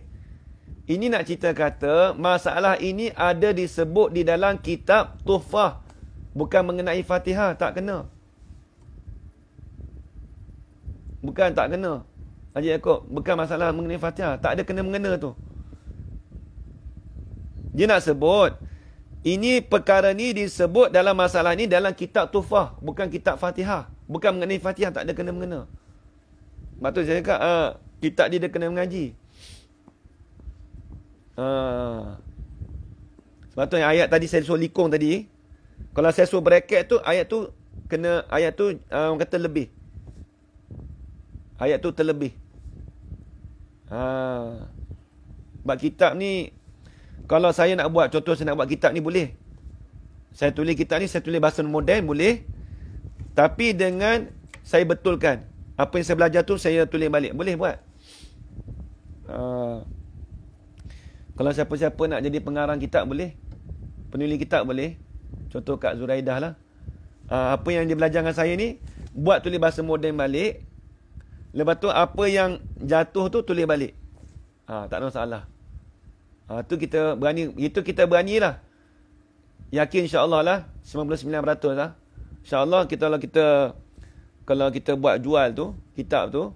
Ini nak cerita kata masalah ini ada disebut di dalam kitab tuhfah. Bukan mengenai Fatihah. Tak kena. Bukan tak kena. Haji Yaakob, bukan masalah mengenai Fatihah. Tak ada kena-mengena tu. Dia nak sebut ini perkara ni disebut dalam masalah ni dalam kitab tuhfah, bukan kitab Fatihah. Bukan mengenai Fatihah, tak ada kena-mengena. Sebab tu saya cakap kitab dia kena mengaji. Sebab tu yang ayat tadi saya suruh likung tadi, kalau saya suruh bracket tu, ayat tu kena, ayat tu orang kata lebih. Ayat tu terlebih. Buat kitab ni, kalau saya nak buat, contoh saya nak buat kitab ni boleh. Saya tulis kitab ni, saya tulis bahasa moden boleh. Tapi dengan saya betulkan. Apa yang saya belajar tu, saya tulis balik. Boleh buat. Kalau siapa-siapa nak jadi pengarang kitab, boleh. Penulis kitab, boleh. Contoh Kak Zuraidah lah. Apa yang dia belajar dengan saya ni, buat tulis bahasa moden balik. Lepas tu, apa yang jatuh tu, tulis balik. Tak ada masalah. Tu kita berani. Itu kita beranilah. Yakin insyaAllah lah. 99% lah. InsyaAllah kalau kita buat jual tu, kitab tu,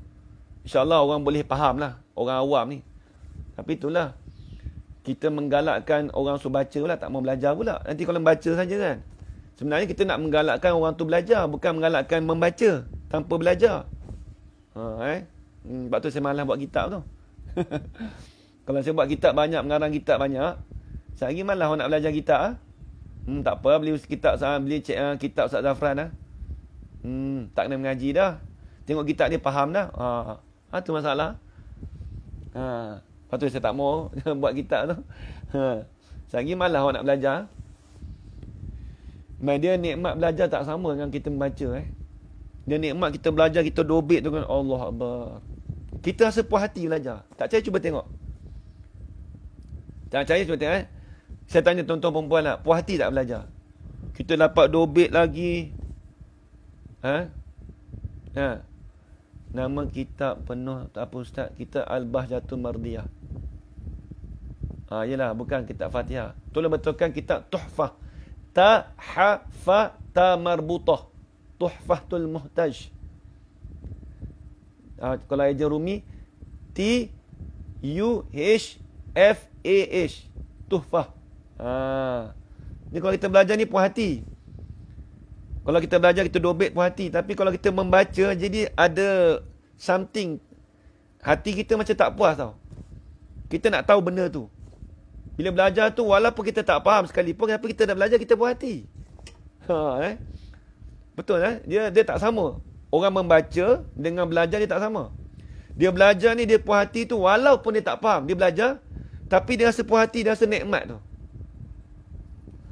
InsyaAllah orang boleh faham lah. Orang awam ni. Tapi itulah. Kita menggalakkan orang suruh baca pula, tak mau belajar pula. Nanti kalau baca saja kan. Sebenarnya kita nak menggalakkan orang tu belajar, bukan menggalakkan membaca tanpa belajar. Sebab tu saya malas buat kitab tu. Kalau saya buat kitab banyak, mengarang kitab banyak, saya lagi malas orang nak belajar kitab. Tak apa, beli kitab kitab Ustaz Zafran lah. Tak kena mengaji dah. Tengok kitab dia faham dah. Tu masalah. Lepas tu saya tak mau buat kitab tu. Saya lagi malas orang nak belajar. Dia nikmat belajar tak sama dengan kita membaca. Dia nikmat kita belajar, kita dobit tu kan. Allah Akbar. Kita rasa puas hati belajar. Tak percaya cuba tengok. Tak percaya cuba tengok. Saya tanya tuan-tuan perempuan lah, puas hati tak belajar? Kita dapat dobit lagi. Nama kitab penuh, tak apa Ustaz, kita Al-Bahjatul Mardiyah. Yelah, bukan kitab Fatihah. Tolong betulkan kitab Tuhfah. Ta marbutah. Tuhfatul Muhtaj. Kalau eja Rumi, Tuhfah. Tuhfah. Ni kalau kita belajar ni puas hati. Kalau kita belajar, kita dobit puas hati. Tapi kalau kita membaca, jadi ada something. Hati kita macam tak puas tau. Kita nak tahu benda tu. Bila belajar tu, walaupun kita tak faham sekalipun, tapi kita dah belajar, kita puas hati. Betul Dia tak sama. Orang membaca dengan belajar dia tak sama. Dia belajar ni, dia puas hati tu, walaupun dia tak faham, dia belajar, tapi dia rasa puas hati, dia rasa nikmat tu.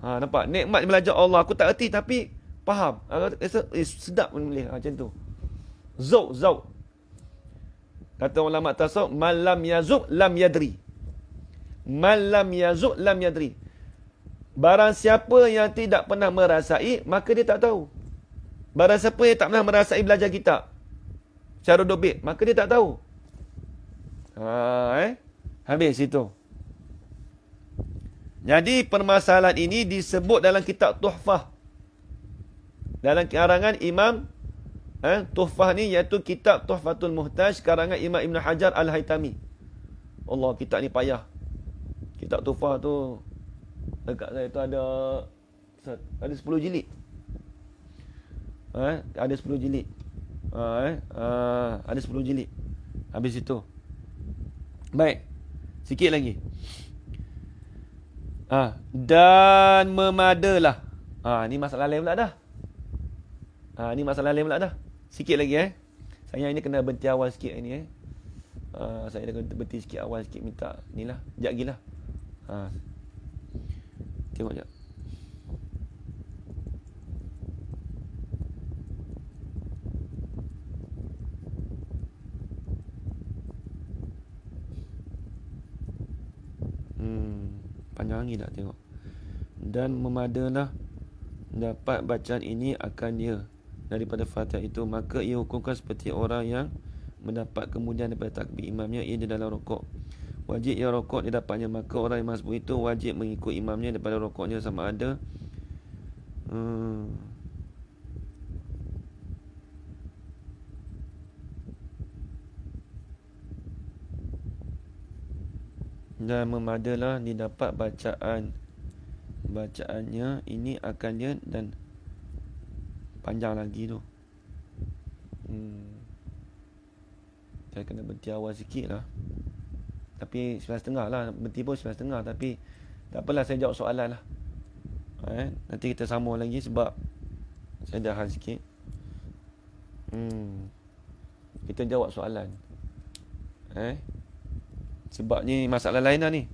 Nampak? Nikmat belajar Allah. Aku tak erti tapi faham. Rasa sedap menulis. Macam tu. Zauq. Kata ulama tasawuf, man lam yazuq lam yadri. Man lam yazuq lam yadri. Barang siapa yang tidak pernah merasai, maka dia tak tahu. Barang siapa yang tak pernah merasai belajar kitab cara dobit, maka dia tak tahu. Habis itu. Jadi permasalahan ini disebut dalam kitab Tuhfah. Dalam karangan Imam Tuhfah ni, iaitu kitab Tuhfatul Muhtaj, karangan Imam Ibn Hajar Al-Haytami. Allah, kitab ni payah. Kitab Tuhfah tu dekat saya tu ada 10 jilid. Ada 10 jilid. Ada 10 jilid. Habis itu. Baik. Sikit lagi. Dan memadalah. Ni masalah lain pula dah. Ni masalah lain pula dah. Sikit lagi Saya ini kena berhenti awal sikit ni saya dah kena berhenti sikit awal sikit, minta ni lah. Sekejap lagi lah. Tengok sekejap. Panjang lagi tak tengok. Dan memadalah dapat bacaan ini akan dia daripada Fatihah itu, maka ia hukumkan seperti orang yang mendapat kemudian daripada takbir imamnya, ia di dalam rokok. Wajib ia rokok dia dapatnya, maka orang yang masbuk itu wajib mengikut imamnya daripada rokoknya sama ada dan memadalah didapat bacaannya ini akan dia, dan panjang lagi tu. Saya kena berhenti awal sikit lah. Tapi 9.30 lah. Berhenti pun 9.30. Tapi tak apalah, saya jawab soalan lah. Nanti kita sambung lagi sebab saya dah hal sikit. Kita jawab soalan. Sebab ni masalah lain lah ni.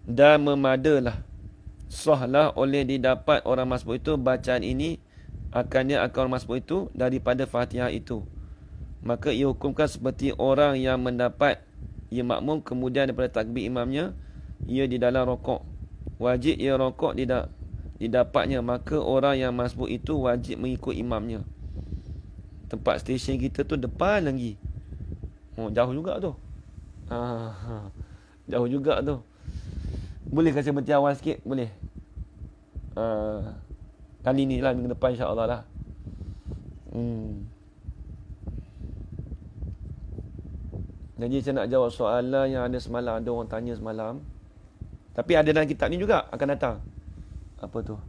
Dan memadalah, sahlah oleh didapat orang masbuk itu bacaan ini, akannya akan orang masbuk itu daripada Fatihah itu. Maka ia hukumkan seperti orang yang mendapat ia makmum kemudian daripada takbir imamnya ia di dalam rokok. Wajib ia rokok didapatnya, maka orang yang masbuk itu wajib mengikut imamnya. Tempat stesen kita tu depan lagi. Oh, jauh juga tu. Jauh juga tu. Boleh kasi berhenti awal sikit? Boleh. Kali ni lah, minggu depan insya-Allah lah. Jadi saya nak jawab soalan yang ada semalam. Ada orang tanya semalam. Tapi ada dalam kitab ni juga akan datang. Apa tu?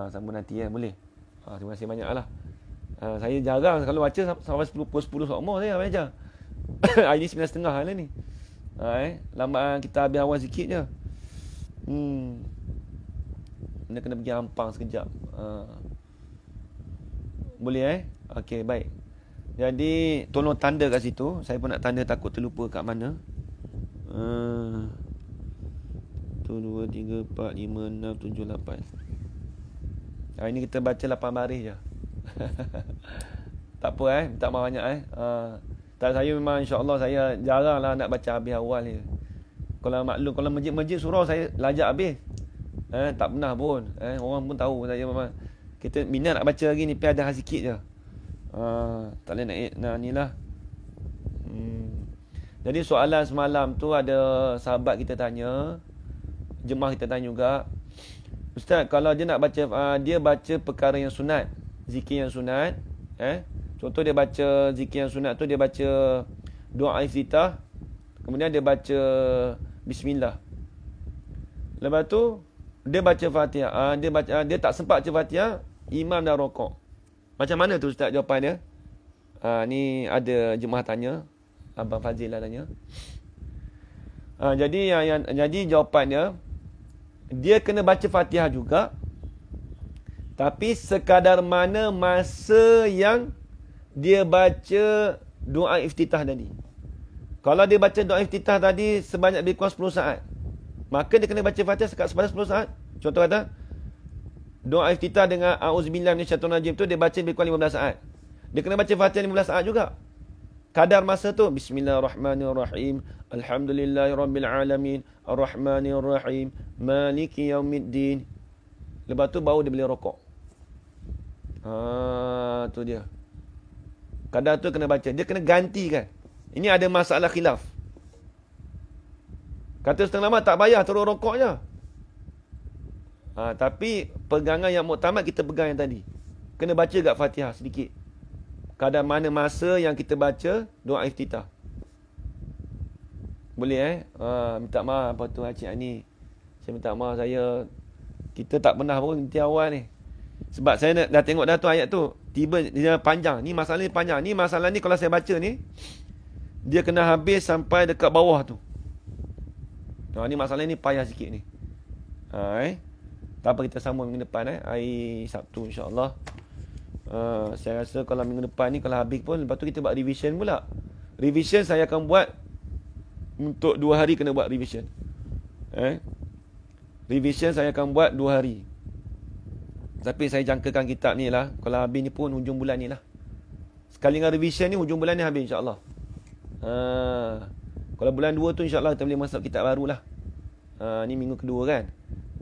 Sambung nanti boleh. Terima kasih banyak lah. Saya jarang kalau baca sampai 10 sokmah saya baca. Hari ni 9.30 lah ni. Lambat kita habis awal sikit je. Dia kena pergi Ampang sekejap. Boleh Okey, baik. Jadi tolong tanda kat situ. Saya pun nak tanda, takut terlupa kat mana. 1 2 3 4 5 6 7 8. Hari ni kita baca 8 baris je. Tak apa minta maaf banyak Tak, saya memang insya-Allah saya jaranglah nak baca habis awal ni. Kalau maklum, kalau masjid-masjid surau saya lajak habis. Tak pernah pun. Orang pun tahu saya memang kita minat nak baca lagi ni, tapi ada sikit je. Tak boleh nak ni lah. Jadi soalan semalam tu ada sahabat kita tanya, jemaah kita tanya juga, Ustaz, kalau dia nak baca, dia baca perkara yang sunat, zikir yang sunat, contoh dia baca zikir yang sunat tu, dia baca doa iftitah, kemudian dia baca bismillah. Lepas tu dia baca Fatihah. Dia tak sempat baca Fatihah, imam dah rokok. Macam mana tu Ustaz jawapan dia? Ni ada jemaah tanya, Abang Fazil lah tanya. Jadi jawapannya, dia kena baca Fatihah juga, tapi sekadar mana masa yang dia baca doa iftitah tadi. Kalau dia baca doa iftitah tadi sebanyak lebih kurang 10 saat, maka dia kena baca Fatihah sebanyak 10 saat. Contoh kata, doa iftitah dengan a'udzubillahi minasyaitonir rajim tu dia baca lebih kurang 15 saat. Dia kena baca Fatihah 15 saat juga. Kadar masa tu, bismillahirrahmanirrahim, alhamdulillahirabbil alamin, arrahmanirrahim, maliki yaumiddin. Lepas tu baru dia boleh rokok. Tu dia. Kadar tu kena baca. Dia kena gantikan. Ini ada masalah khilaf. Kata setengah lama tak payah, terus rokok je. Tapi pegangan yang muktamad kita pegang yang tadi. Kena baca kat Fatihah sedikit. Kadar mana masa yang kita baca doa iftitah. Boleh minta maaf apa tu Cik Ani. Saya minta maaf, kita tak pernah pun nanti awal ni. Sebab saya dah tengok dah tu ayat tu. Tiba dia panjang. Ni masalah ni panjang. Ni masalah ni kalau saya baca ni, dia kena habis sampai dekat bawah tu. Ni masalah ni payah sikit ni. Tak apa, kita sambung minggu depan hari Sabtu insya-Allah. Saya rasa kalau minggu depan ni kalau habis pun, lepas tu kita buat revision pula. Revision saya akan buat untuk 2 hari, kena buat revision. Revision saya akan buat 2 hari. Tapi saya jangkakan kitab ni lah, kalau habis ni pun hujung bulan ni lah. Sekali dengan revision ni, hujung bulan ni habis insya-Allah. Kalau bulan 2 tu insya-Allah kita boleh masuk kitab baru lah. Ni minggu kedua kan.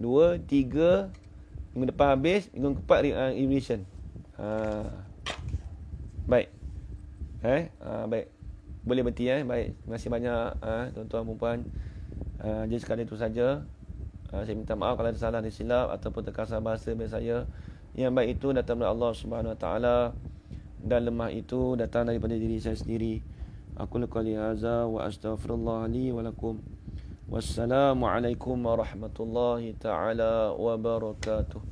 2, 3, minggu depan habis, minggu keempat revision. Baik. Baik. Boleh berhenti Baik. Terima kasih banyak tuan-tuan dan puan. Jadi sekali itu saja. Saya minta maaf kalau ada salah dan silap ataupun terkasar bahasa saya. Yang baik itu datang dari Allah Subhanahu Wa Taala, dan lemah itu datang daripada diri saya sendiri. Aku qouli hadza wa astaghfirullah li wa lakum. Wassalamualaikum warahmatullahi taala wabarakatuh.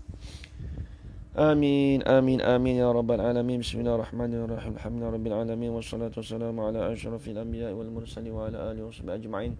Amin amin amin ya rabbal alamin. Bismillahirrahmanirrahim. Alhamdulillahirabbil alamin wassalatu wassalamu ala asyrafil anbiya'i wal mursalin wa ala alihi washabbihi ajma'in.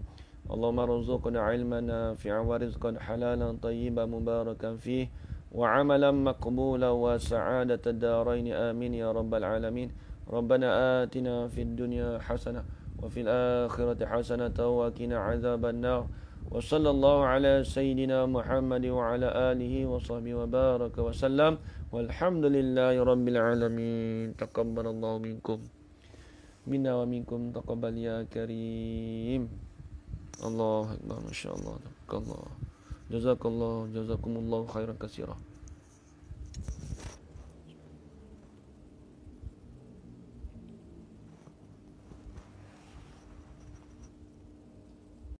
Allahumma rzuqna ilman nafi'an wa rizqan halalan tayyiban mubarakan fihi وعملا مقبولا وسعادة الدارين آمين يا رب العالمين. ربنا آتنا في الدنيا حسنة وفي الآخرة حسنة وقنا عذاب النار. وصلى الله على سيدنا محمد وعلى آله وصحبه وبارك وسلم والحمد لله رب العالمين. تقبل الله منكم منا ومنكم تقبل يا كريم. الله أكبر ما شاء الله. تبارك الله. جزاك الله جزاكم الله خيرا كثيرا.